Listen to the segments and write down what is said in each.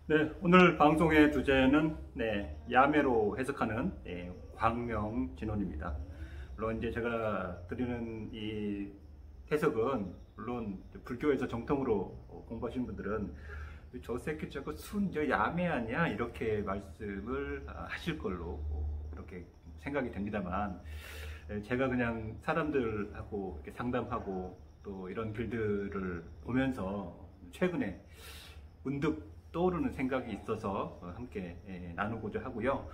네, 오늘 방송의 주제는 야매로 해석하는 광명진원입니다. 물론 이제 제가 드리는 이 해석은 물론 불교에서 정통으로 공부하시는 분들은 저 새끼 저거 저 야매 아니야? 이렇게 말씀을 하실 걸로 그렇게 생각이 됩니다만, 제가 그냥 사람들하고 이렇게 상담하고 또 이런 글들을 보면서 최근에 문득 떠오르는 생각이 있어서 함께 나누고자 하고요.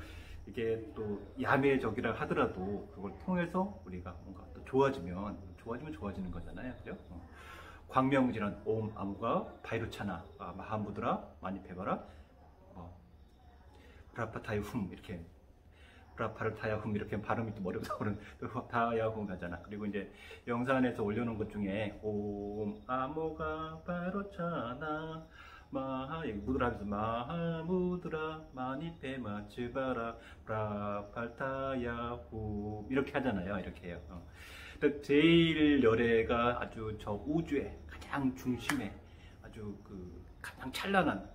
이게 또 야매적이라 하더라도 그걸 통해서 우리가 뭔가 또 좋아지면 좋아지는 거잖아요. 그죠? 광명진원 옴 아무가 바이루차나 마하무드라 마니페바라 브라파타이 훔 이렇게 브라파를 타야 훔 이렇게 발음이 또 어려워서 그런 타야 훔 하잖아. 그리고 이제 영산에서 올려놓은 것 중에 옴 아무가 바이루차나 무드라 하면서 마하무드라 마니페마 츠바라 브라팔타야후 이렇게 하잖아요. 이렇게 해요. 제일 열애가 아주 저 우주의 가장 중심에 아주 그 가장 찬란한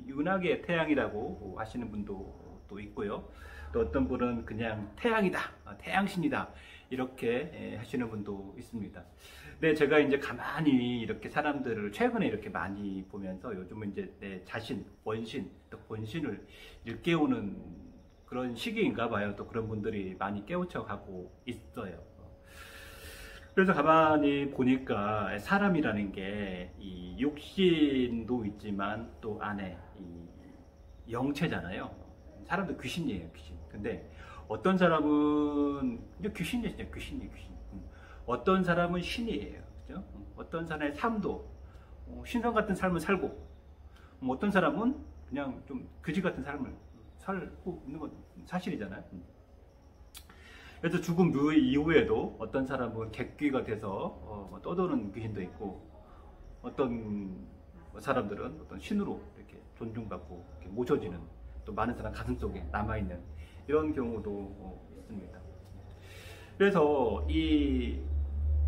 윤학의 태양이라고 하시는 분도 또 있고요. 또 어떤 분은 그냥 태양이다, 태양신이다 이렇게 하시는 분도 있습니다. 네, 제가 이제 가만히 이렇게 사람들을 최근에 이렇게 많이 보면서 요즘은 이제 내 자신, 원신, 또 본신을 일깨우는 그런 시기인가 봐요. 또 그런 분들이 많이 깨우쳐 가고 있어요. 그래서 가만히 보니까 사람이라는 게 이 육신도 있지만 또 안에 이 영체잖아요. 사람도 귀신이에요, 귀신. 근데 어떤 사람은 이제 귀신이죠, 귀신. 어떤 사람은 신이에요, 그죠? 어떤 사람의 삶도 신성 같은 삶을 살고, 어떤 사람은 그냥 좀 그지 같은 삶을 살고 있는 건 사실이잖아요. 그래서 죽음 이후에도 어떤 사람은 객귀가 돼서 떠도는 귀신도 있고, 어떤 사람들은 어떤 신으로 이렇게 존중받고 이렇게 모셔지는, 또 많은 사람 가슴 속에 남아있는 이런 경우도 있습니다. 그래서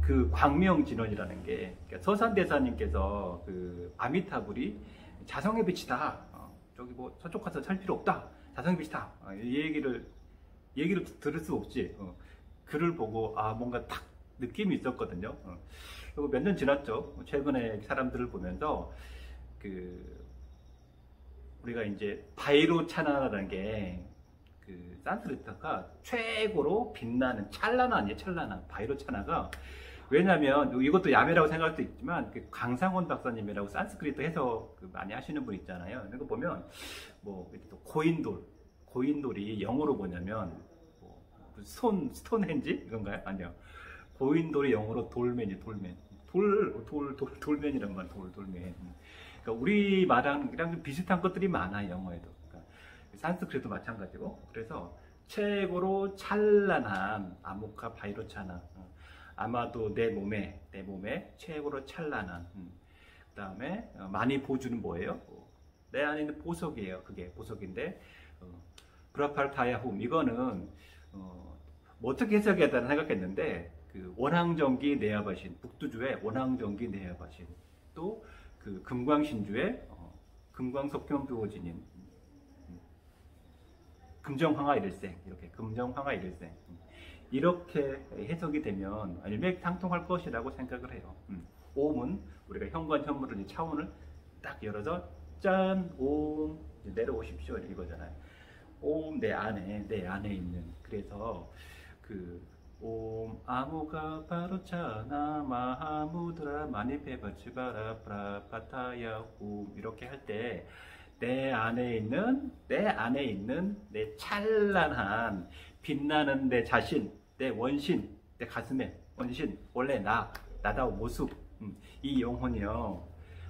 그 광명진원이라는 게 서산대사님께서 그 아미타불이 자성의 빛이다. 저기 뭐 저쪽 가서 살 필요 없다. 자성의 빛이다. 이 얘기를 들을 수 없지. 글을 보고 뭔가 딱 느낌이 있었거든요. 그리고 몇 년 지났죠. 최근에 사람들을 보면서 우리가 이제 바이로차나라는 게 그 산스크리트가 최고로 빛나는 찬란한 바이로차나가, 왜냐면 이것도 야매라고 생각할 수도 있지만 그 강상원 박사님이라고 산스크리트 해석 많이 하시는 분 있잖아요. 이거 보면 뭐 또 고인돌이 영어로 뭐냐면 스톤헨지 이건가요? 아니요. 고인돌이 영어로 돌맨이에요. 돌맨이란 말, 돌맨. 그러니까 우리 말이랑 좀 비슷한 것들이 많아요, 영어에도. 그러니까 산스크리트도 마찬가지고. 그래서 최고로 찬란한 아모카 바이로차나, 아마도 내 몸에 최고로 찬란한. 그 다음에 많이 보주는 뭐예요? 내 안에 있는 보석이에요. 그게 보석인데, 브라팔타야훔 이거는 뭐 어떻게 해석해야 되나 생각했는데, 그 원항정기 내야바신, 북두주의 원항정기 내야바신, 또 그 금광신주의 금광석경두호진인 금정황화일생, 이렇게 금정황화일생 이렇게 해석이 되면 일맥상통할 것이라고 생각을 해요. 옴은 우리가 현관현물을 차원을 딱 열어서 짠, 옴 내려오십시오 이거잖아요. 옴 내 안에 있는, 그래서 옴 아무가 바로차나 마하무드라 마니페바 츠바라 브라파타야 홈 이렇게 할 때 내 안에 있는 내 찬란한 빛나는 내 자신, 내 원신, 내 가슴에 원신, 원래 나다운 모습, 이 영혼이요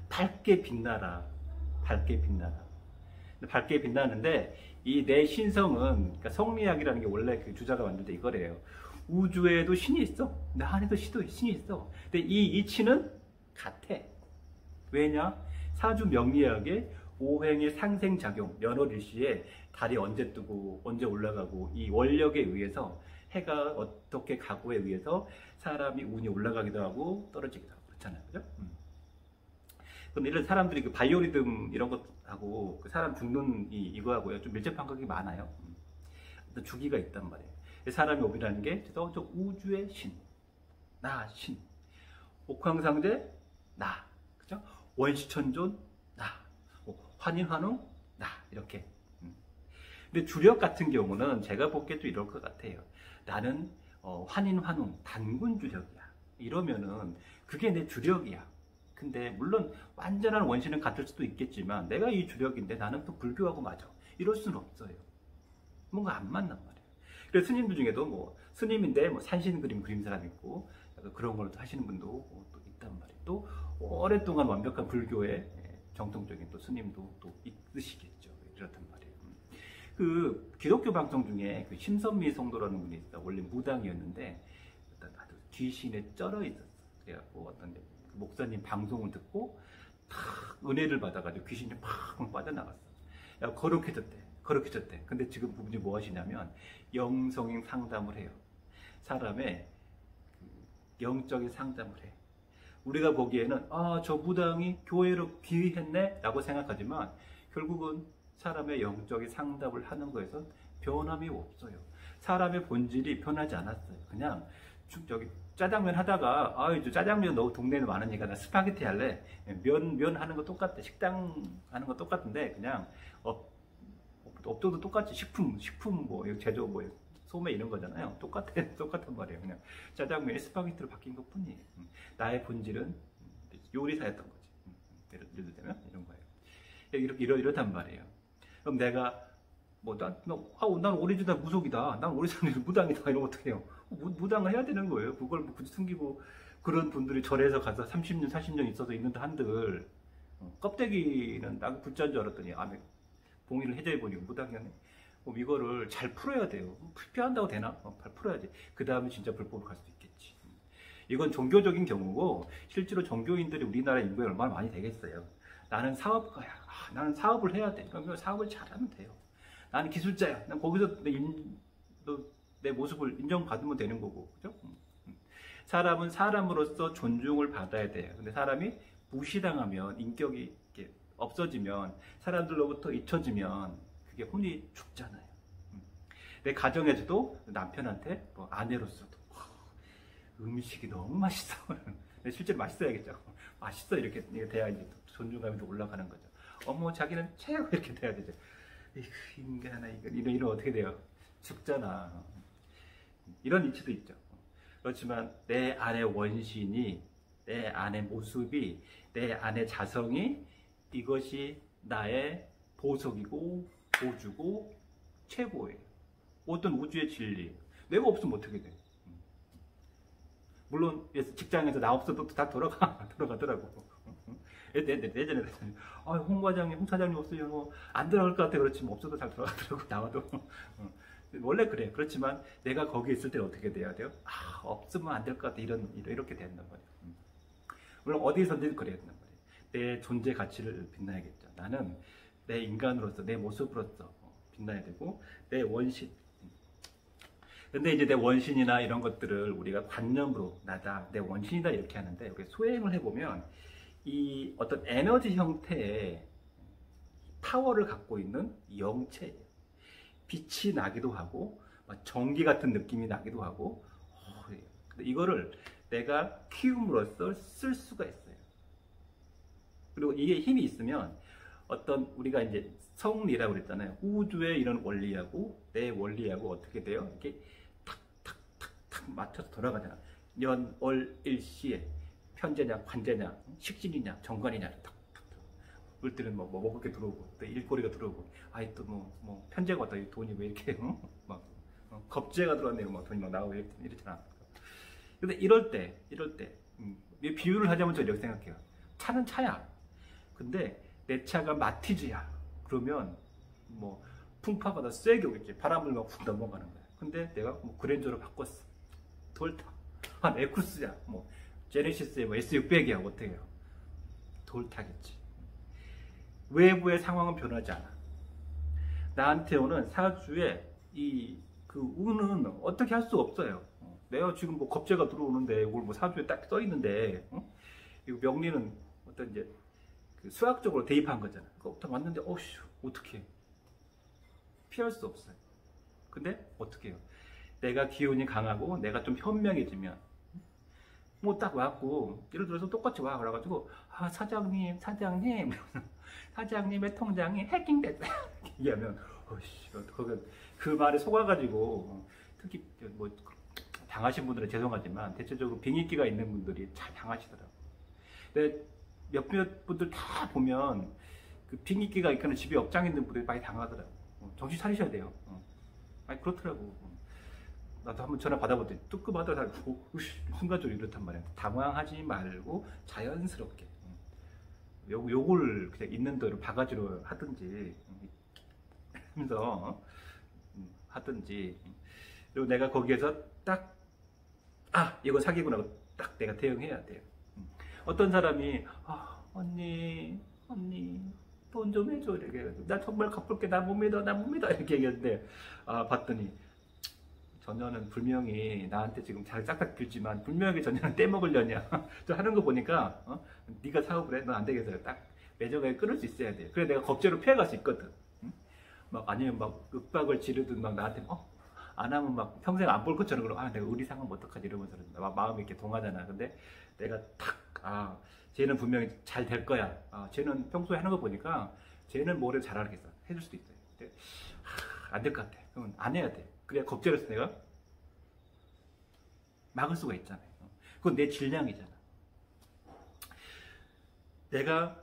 밝게 빛나라. 밝게 빛나는데 이 내 신성은, 그러니까 성리학이라는 게 원래 그 주자가 만들 때 이거래요. 우주에도 신이 있어. 내 안에도 신이 있어. 근데 이 이치는 같아. 왜냐? 사주 명리학의 오행의 상생작용, 연월일시에 달이 언제 뜨고 언제 올라가고 이 원력에 의해서, 해가 어떻게 가고에 의해서 사람이 운이 올라가기도 하고 떨어지기도 하고 그렇잖아요. 그죠? 그럼 이런 사람들이 그 바이오리듬 이런 것 하고 그 사람 죽는 이거하고요 좀 밀접한 관계가 많아요. 어떤 주기가 있단 말이에요. 사람의 업이라는 게 저 우주의 신, 나 신, 옥황상제 나, 그죠? 원시천존 나, 환인환웅 나 이렇게. 근데 주력 같은 경우는 제가 보기에 또 이럴 것 같아요. 나는 환인환웅 단군 주력이야. 이러면은 그게 내 주력이야. 근데 물론 완전한 원신은 같을 수도 있겠지만 내가 이 주력인데 나는 또 불교하고 맞아. 이럴 수는 없어요. 뭔가 안 맞는 말이에요. 그래서 스님들 중에도 뭐 스님인데 뭐 산신 그린 사람 있고 그런 걸 하시는 분도 또 있단 말이에요. 또 오랫동안 완벽한 불교의 정통적인 또 스님도 또 있으시겠죠. 이렇단 말이에요. 그 기독교 방송 중에 그 심선미 성도라는 분이 있어요. 원래 무당이었는데 아주 귀신에 쩔어 있었어. 그래갖고 어떤 목사님 방송을 듣고 탁 은혜를 받아가지고 귀신이 팍 빠져나갔어. 야, 거룩해졌대. 근데 지금 그분이 뭐 하시냐면 영성인 상담을 해요. 사람의 영적인 상담을 해. 우리가 보기에는 저 무당이 교회로 귀했네 라고 생각하지만 결국은 사람의 영적인 상담을 하는 거에서 변함이 없어요. 사람의 본질이 변하지 않았어요. 그냥 저기 짜장면 하다가 이제 짜장면 너무 동네에 많으니까 나 스파게티 할래. 면 하는 거 똑같아. 식당 하는 거 똑같은데 그냥 업종도 똑같이 식품 뭐 제조 뭐 소매 이런 거잖아요. 똑같은 말이에요. 그냥 짜장면이 스파게티로 바뀐 것 뿐이에요. 나의 본질은 요리사였던 거지. 예를 들면 이런 거예요. 이렇단 말이에요. 그럼 내가 난 오리지널 무속이다. 난 오리지널 무당이다. 이러면 어떻게 해요? 무당을 해야 되는 거예요. 그걸 뭐 굳이 숨기고 그런 분들이 절에서 가서 30년, 40년 있어서 있는데 한들 껍데기는 나 불자인 줄 알았더니 안에 봉이를 해제해보니까 무당이었네. 이거를 잘 풀어야 돼요. 피한다고 되나? 잘 풀어야지. 그 다음에 진짜 불법으로 갈 수도 있겠지. 이건 종교적인 경우고 실제로 종교인들이 우리나라 인구에 얼마나 많이 되겠어요. 나는 사업가야. 나는 사업을 해야 돼. 그러면 사업을 잘하면 돼요. 나는 기술자야. 난 거기서 내 모습을 인정받으면 되는 거고. 그죠? 사람은 사람으로서 존중을 받아야 돼요. 근데 사람이 무시당하면 인격이 이렇게 없어지면 사람들로부터 잊혀지면 그게 혼이 죽잖아요. 내 가정에서도 남편한테 아내로서도 음식이 너무 맛있어. 실제로 맛있어야겠죠. 맛있어 이렇게 돼야지 존중감이 올라가는 거죠. 어머 자기는 최고 이렇게 돼야 되죠. 인간아 이런 어떻게 돼요? 죽잖아. 이런 이치도 있죠. 그렇지만 내 안의 원신이, 내 안의 모습이, 내 안의 자성이 이것이 나의 보석이고 보주고 최고예요. 어떤 우주의 진리. 내가 없으면 어떻게 돼? 물론 직장에서 나 없어도 다 돌아가더라고. 예전에 홍 과장님, 홍 사장님 없으면 안 들어갈 것 같아. 그렇지만 없어도 잘 들어가더라고. 나와도. 원래 그래. 그렇지만 내가 거기 있을 때 어떻게 돼야 돼요? 없으면 안 될 것 같아. 이렇게 된단 말이에요. 물론 어디서든 그래야 된단 말이에요. 내 존재 가치를 빛나야겠죠. 나는 내 인간으로서, 내 모습으로서 빛나야 되고, 내 원신. 근데 이제 내 원신이나 이런 것들을 우리가 관념으로 나다, 내 원신이다 이렇게 하는데, 우리 소행을 해보면 이 어떤 에너지 형태의 파워를 갖고 있는 영체예요. 빛이 나기도 하고 전기 같은 느낌이 나기도 하고 근데 이거를 내가 키움으로써 쓸 수가 있어요. 그리고 이게 힘이 있으면 어떤 우리가 이제 성리라고 그랬잖아요. 우주의 이런 원리하고 내 원리하고 어떻게 돼요? 이렇게 탁탁탁탁 맞춰서 돌아가잖아. 연, 월, 일시에 편제냐, 관제냐, 식신이냐, 정관이냐 탁탁탁. 올 때는 뭐 먹을 게 들어오고 또 일거리가 들어오고 또 뭐 편제가 왔다 돈이 왜 이렇게 겁제가 들어왔네요. 막 돈이 막 나오고 이렇잖아. 근데 이럴 때 비유를 하자면 저 이렇게 생각해요. 차는 차야. 근데 내 차가 마티즈야. 그러면 뭐 풍파가 세게 오겠지. 바람을 막 훅 넘어가는 거야. 근데 내가 뭐 그랜저로 바꿨어. 돌 타. 에쿠스야. 뭐 제네시스의 뭐 S600이야. 어떻게 해요? 돌 타겠지. 외부의 상황은 변하지 않아. 나한테 오는 사주의 그 운은 어떻게 할 수 없어요. 내가 지금 뭐 겁재가 들어오는데 이걸 뭐 사주에 딱 써 있는데 이거 명리는 어떤 이제 그 수학적으로 대입한 거잖아. 그거부터 왔는데 어휴 어떻게 피할 수 없어요. 근데 어떻게 해요? 내가 기운이 강하고 내가 좀 현명해지면 뭐 딱 와갖고 예를 들어서 똑같이 와 그래가지고 아 사장님 사장님의 통장이 해킹됐어요 얘기하면 어이씨 그 말에 속아가지고 특히 뭐 당하신 분들은 죄송하지만 대체적으로 빙의기가 있는 분들이 잘 당하시더라고요. 근데 몇몇 분들 다 보면 그 빙의기가 있거나 집에 업장 있는 분들이 많이 당하더라고요. 정신 차리셔야 돼요. 아니 그렇더라고. 나도 한번 전화 받아봤더니 뜨끔하더라. 순간적으로 이렇단 말이야. 당황하지 말고 자연스럽게 요걸 그냥 있는 대로 바가지로 하든지 하면서 하든지. 그리고 내가 거기에서 딱 이거 사기구나 딱 내가 대응해야 돼요. 어떤 사람이 언니 돈 좀 해줘 이렇게 해가지고 나 정말 갚을게 나 못 믿어 이렇게 얘기했는데 봤더니 전혀는 분명히 나한테 지금 잘 짝짝 빌지만 분명히 전혀는 떼먹으려냐 저 하는 거 보니까 네가 사업을 해 넌 안 되겠어요. 딱 매정하게 끊을 수 있어야 돼. 그래 내가 겁제로 피해갈 수 있거든. 막 아니면 막 윽박을 지르든 막 나한테 안 하면 막 평생 안 볼 것처럼 그러고 내가 의리상하면 어떡하지 이러면서 막 마음이 이렇게 동하잖아. 근데 내가 탁 쟤는 분명히 잘 될 거야. 쟤는 평소에 하는 거 보니까 쟤는 뭐를 잘하겠어. 해줄 수도 있어요. 근데 안 될 것 같아. 그러면 안 해야 돼. 그래야 겁제로서 내가 막을 수가 있잖아요. 그건 내 질량이잖아. 내가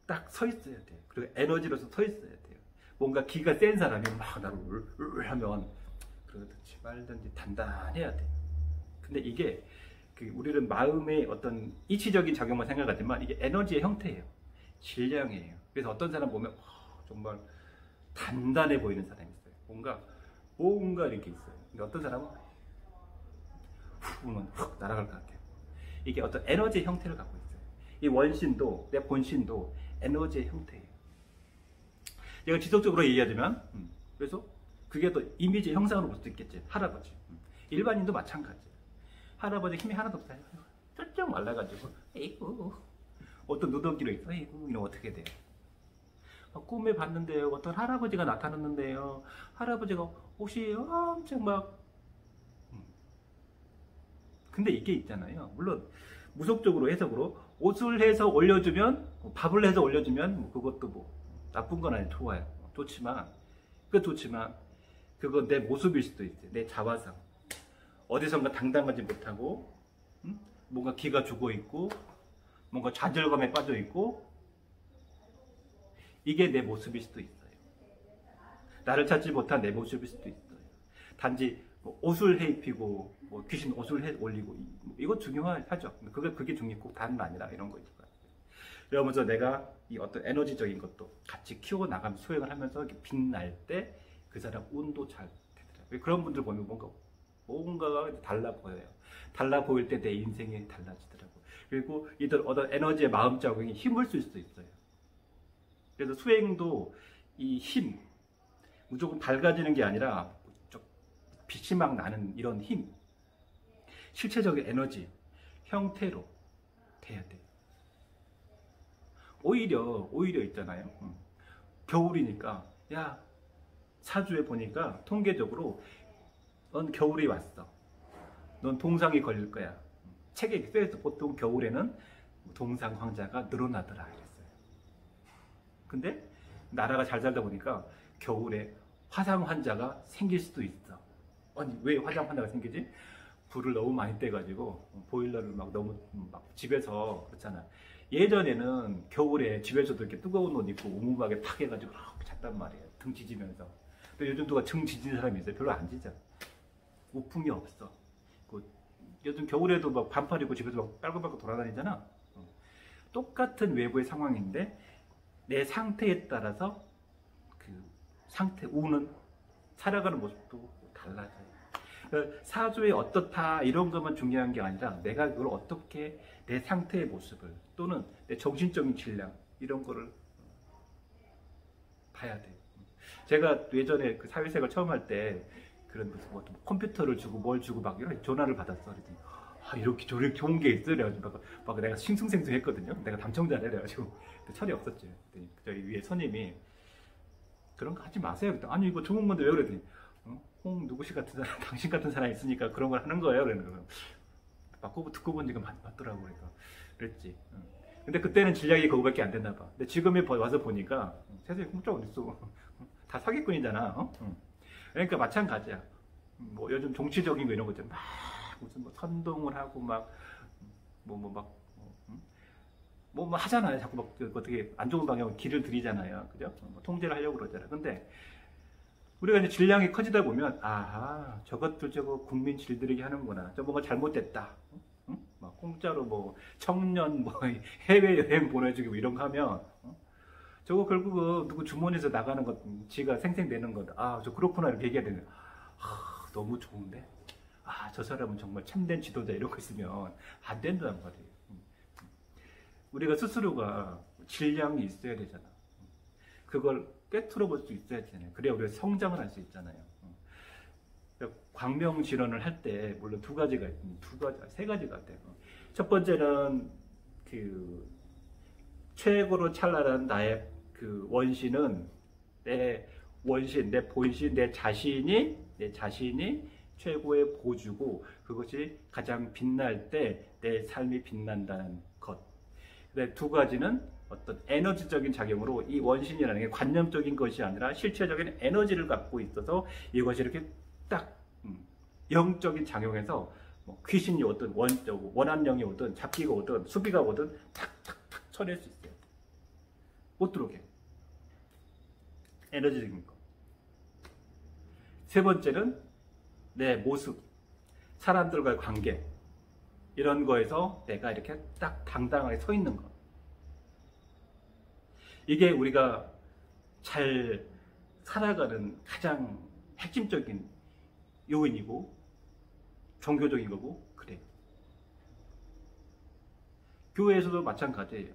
딱 서 있어야 돼. 그리고 에너지로서 서 있어야 돼요. 뭔가 기가 센 사람이 막 나를 하면 그러든지 말든지 단단해야 돼. 근데 이게 우리는 마음의 어떤 이치적인 작용만 생각하지만 이게 에너지의 형태예요. 질량이에요. 그래서 어떤 사람 보면 정말 단단해 보이는 사람이 있어요. 뭔가 이렇게 있어요. 근데 어떤 사람은 훅 날아갈 것 같아요. 이게 어떤 에너지의 형태를 갖고 있어요. 이 원신도 내 본신도 에너지의 형태예요. 내가 지속적으로 얘기하자면 그래서 그게 또 이미지 형상으로 볼 수도 있겠지. 할아버지 일반인도 마찬가지예요. 할아버지 힘이 하나도 없어요. 쩍쩍 말라가지고 에이구 어떤 누더기로 있어. 에이구 이러면 어떻게 돼요? 꿈에 봤는데요. 어떤 할아버지가 나타났는데요. 할아버지가 옷이 엄청 막 근데 이게 있잖아요. 물론 무속적으로 해석으로 옷을 해서 올려주면 밥을 해서 올려주면 그것도 뭐 나쁜 건 아니에요. 좋아요. 좋지만 그건 내 모습일 수도 있어요. 내 자화상. 어디선가 당당하지 못하고 뭔가 기가 죽어있고 뭔가 좌절감에 빠져있고 이게 내 모습일 수도 있어요. 나를 찾지 못한 내 모습일 수도 있어요. 단지 뭐 옷을 해 입히고 뭐 귀신 옷을 해 올리고 이거 중요하죠. 그게 중요한 꼭 다는 아니라 이런 거 있을 것 같아요. 그러면서 내가 이 어떤 에너지적인 것도 같이 키워나가면 수행을 하면서 이렇게 빛날 때 그 사람 운도 잘 되더라고요. 그런 분들 보면 뭔가가 달라 보여요. 달라 보일 때 내 인생이 달라지더라고요. 그리고 이들 어떤 에너지의 마음자국이 힘을 쓸 수도 있어요. 그래서 수행도 이 힘, 무조건 밝아지는 게 아니라 빛이 막 나는 이런 힘, 실체적인 에너지, 형태로 돼야 돼요. 오히려 있잖아요. 겨울이니까, 사주에 보니까 통계적으로 넌 겨울이 왔어. 넌 동상이 걸릴 거야. 책에 써있어. 보통 겨울에는 동상 황자가 늘어나더라 그랬어요. 근데 나라가 잘 살다 보니까 겨울에 화상 환자가 생길 수도 있어. 아니 왜 화상 환자가 생기지? 불을 너무 많이 떼가지고 보일러를 막 너무 집에서 그렇잖아. 예전에는 겨울에 집에서도 이렇게 뜨거운 옷 입고 우무하게 팍 해가지고 잤단 말이에요. 등 지지면서. 근데 요즘 누가 등 지지는 사람이 있어요? 별로 안 지져. 우풍이 없어. 요즘 겨울에도 막 반팔 입고 집에서 막 빨글빨글 돌아다니잖아. 똑같은 외부의 상황인데 내 상태에 따라서 그 상태, 우는 살아가는 모습도 달라져요. 사주에 어떻다 이런 것만 중요한 게 아니라 내가 그걸 어떻게 내 상태의 모습을 또는 내 정신적인 질량 이런 거를 봐야 돼요. 제가 예전에 그 사회생활 처음 할 때 그런 무슨 뭐 컴퓨터를 주고 뭘 주고 막 이런 전화를 받았어. 그랬더니 이렇게 저렇게 좋은 게 있어. 그래가지고 막 내가 싱숭생숭했거든요. 내가 당첨자래. 그래가지고 철이 없었지. 저희 위에 손님이 그런 거 하지 마세요. 아니 이거 좋은 건데 왜 그랬더니 홍 누구씨 같은 사람, 당신 같은 사람이 있으니까 그런 걸 하는 거예요. 그러는 거예요. 맞고 듣고 보니까 맞더라고. 그랬지. 근데 그때는 진략이 그거밖에 안 됐나 봐. 근데 지금에 와서 보니까 세상에 공짜 어딨어. 다 사기꾼이잖아. 그러니까 마찬가지야. 뭐 요즘 정치적인 거 이런 거 있잖아. 막 무슨 뭐 선동을 하고 막 뭐 하잖아요. 자꾸 막 어떻게 안 좋은 방향으로 길을 들이잖아요. 그죠? 뭐 통제를 하려고 그러잖아. 근데 우리가 이제 질량이 커지다 보면 아하 저것들 저거 국민 질들이게 하는구나. 저 뭐가 잘못됐다. 막 공짜로 뭐 청년 뭐 해외 여행 보내주고 이런 거 하면 저거 결국은 누구 주머니에서 나가는 것 지가 생생내는 것. 아 저 그렇구나 이렇게 얘기해야 되는. 너무 좋은데. 저 사람은 정말 참된 지도자 이런 거 있으면 안 된다는 말이에요. 우리가 스스로가 질량이 있어야 되잖아. 그걸 꿰뚫어 볼 수 있어야 되잖아요. 그래야 우리가 성장을 할 수 있잖아요. 광명진언을 할 때 물론 세 가지가 있대요. 첫 번째는 그 최고로 찬란한 나의 그 원신은 내 원신, 내 본신, 내 자신이 최고의 보주고 그것이 가장 빛날 때 내 삶이 빛난다는 것. 근데 두 가지는 어떤 에너지적인 작용으로 이 원신이라는 게 관념적인 것이 아니라 실체적인 에너지를 갖고 있어서 이것이 이렇게 딱 영적인 작용에서 뭐 귀신이 오든 원한령이 오든 잡기가 오든 수비가 오든 탁탁탁 쳐낼 수 있어요. 못 들어오게. 에너지적인 거. 세 번째는 내 모습, 사람들과의 관계 이런 거에서 내가 이렇게 딱 당당하게 서 있는 거. 이게 우리가 잘 살아가는 가장 핵심적인 요인이고 종교적인 거고 그래. 교회에서도 마찬가지예요.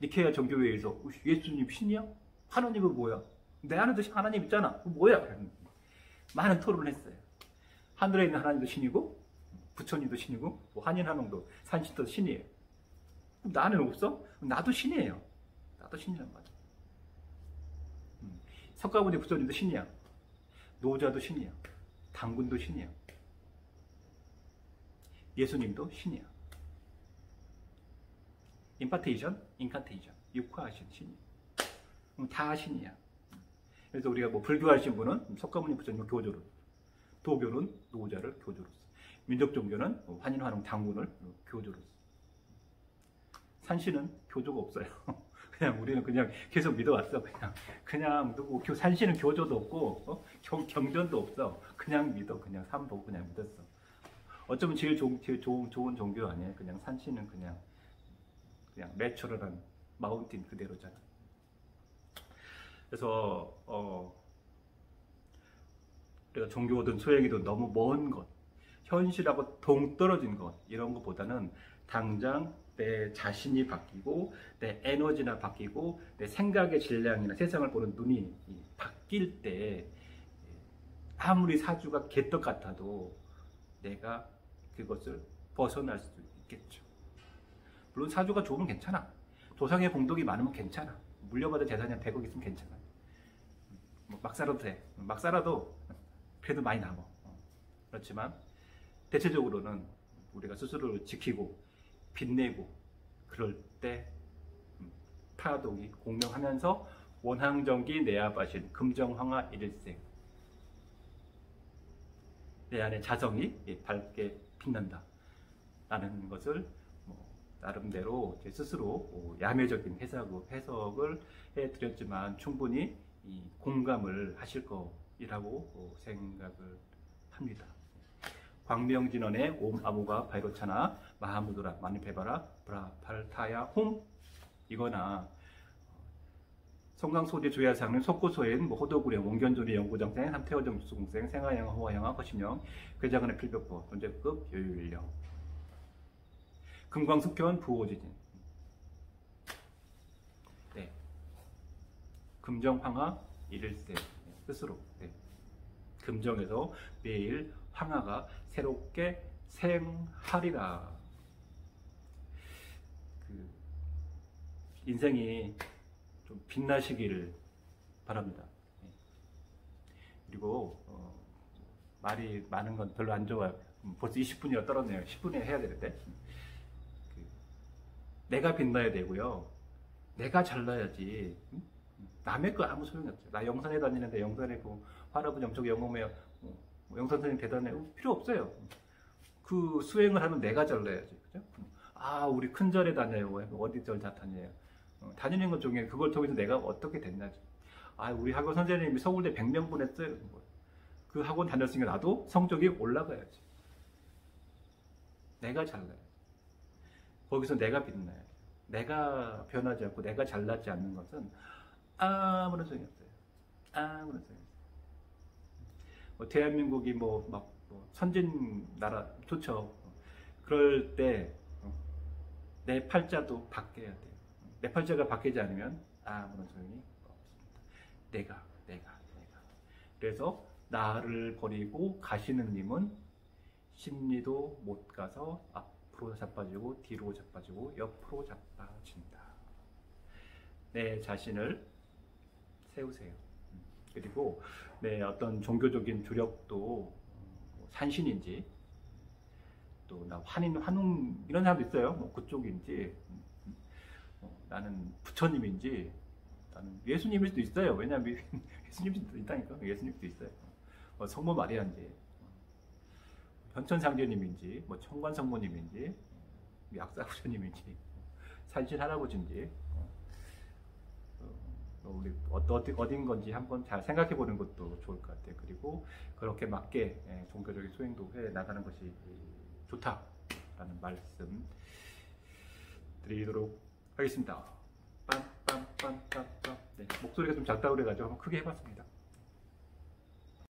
니케아 정교회에서 예수님 신이야? 하나님은 뭐야? 내 안에도 하나님 있잖아. 뭐야? 많은 토론을 했어요. 하늘에 있는 하나님도 신이고 부처님도 신이고 뭐 한인한홍도 산신도 신이에요. 그럼 나는 없어? 나도 신이에요. 나도 신이란 말이야. 석가모니 부처님도 신이야. 노자도 신이야. 당군도 신이야. 예수님도 신이야. 임파테이션, 인칸테이션, 육화하신 신이야. 다 신이야. 그래서 우리가 뭐 불교하신 분은 석가모니 부처님을 교조로, 도교는 노자를 교조로, 민족 종교는 환인환웅 당군을 교조로. 산신은 교조가 없어요. 그냥 우리는 그냥 계속 믿어왔어. 그냥 누구 산신은 교조도 없고 경전도 없어. 그냥 믿어. 그냥 삶 보고 그냥 믿었어. 어쩌면 제일 좋은 종교 아니에요. 그냥 산신은 그냥 내추럴한 마운틴 그대로잖아. 그래서 우리가 종교든 소행이든 너무 먼 것, 현실하고 동떨어진 것 이런 것보다는 당장 내 자신이 바뀌고 내 에너지나 바뀌고 내 생각의 질량이나 세상을 보는 눈이 바뀔 때 아무리 사주가 개떡 같아도 내가 그것을 벗어날 수도 있겠죠. 물론 사주가 좋으면 괜찮아. 조상의 공덕이 많으면 괜찮아. 물려받은 재산이 한 100억 있으면 괜찮아. 막 살아도 돼. 막 살아도 그래도 많이 남아. 그렇지만 대체적으로는 우리가 스스로를 지키고 빛내고 그럴 때 타독이 공명하면서 원항정기 내압하신 금정황화 일일생 내 안에 자성이 밝게 빛난다 라는 것을 나름대로 제 스스로 야매적인 해석을 해드렸지만 충분히 공감을 하실 거라고 생각을 합니다. 광명진언의 옴 아무가 바이로차나 마하무드라 마니페바라 브라팔타야 홈 이거나 성강소지 조야상은 속고소인 호도구령 원견조리 연구정생 삼태호정 주수공생 생하영화 호화영화 거신영 괴자근의 필벽보 존재급 요율령 금광숙현 부호지진 네. 금정황화 일일세 스스로 네. 금정에서 매일 황화가 새롭게 생하리라. 그 인생이 좀 빛나시기를 바랍니다. 그리고 말이 많은 건 별로 안 좋아요. 벌써 20분이나 떨었네요. 10분에 해야 되는데. 내가 빛나야 되고요. 내가 잘나야지. 남의 거 아무 소용이 없죠. 나 영산에 다니는데 영산이고 할아버지 엄청 영험해요. 영산 선생님 대단해. 필요 없어요. 그 수행을 하면 내가 잘나야지. 그죠? 아, 우리 큰 절에 다녀요. 어디 절 다 다녀요. 다니는 것 중에 그걸 통해서 내가 어떻게 됐나지. 아, 우리 학원 선생님이 서울대 100명분 했어요. 그 학원 다녔으니까 나도 성적이 올라가야지. 내가 잘나야지. 거기서 내가 빛나야 돼. 내가 변하지 않고 내가 잘나지 않는 것은 아무런 소용이 없어요. 아무런 소용이 없어요. 대한민국이 선진 나라 좋죠. 그럴 때 내 팔자도 바뀌어야 돼요. 내 팔자가 바뀌지 않으면 아무런 소용이 없습니다. 내가. 그래서 나를 버리고 가시는 님은 심리도 못 가서 앞으로 자빠지고 뒤로 자빠지고 옆으로 자빠진다. 내 자신을 세우세요. 그리고 내 어떤 종교적인 주력도 산신인지 또 나 환웅 이런 사람도 있어요. 그쪽인지 나는 부처님인지 나는 예수님일 수도 있어요. 왜냐하면 예수님일 수도 있다니까. 예수님일 수도 있어요. 성모 마리아인지 현천상제님인지 청관성모님인지 약사부처님인지 산신 할아버지인지 우리 어딘 건지 한번 잘 생각해 보는 것도 좋을 것 같아요. 그리고 그렇게 맞게 종교적인 수행도 해 나가는 것이 좋다라는 말씀 드리도록 하겠습니다. 빰빰빰빰빰. 네, 목소리가 좀 작다고 그래가지고 한번 크게 해봤습니다.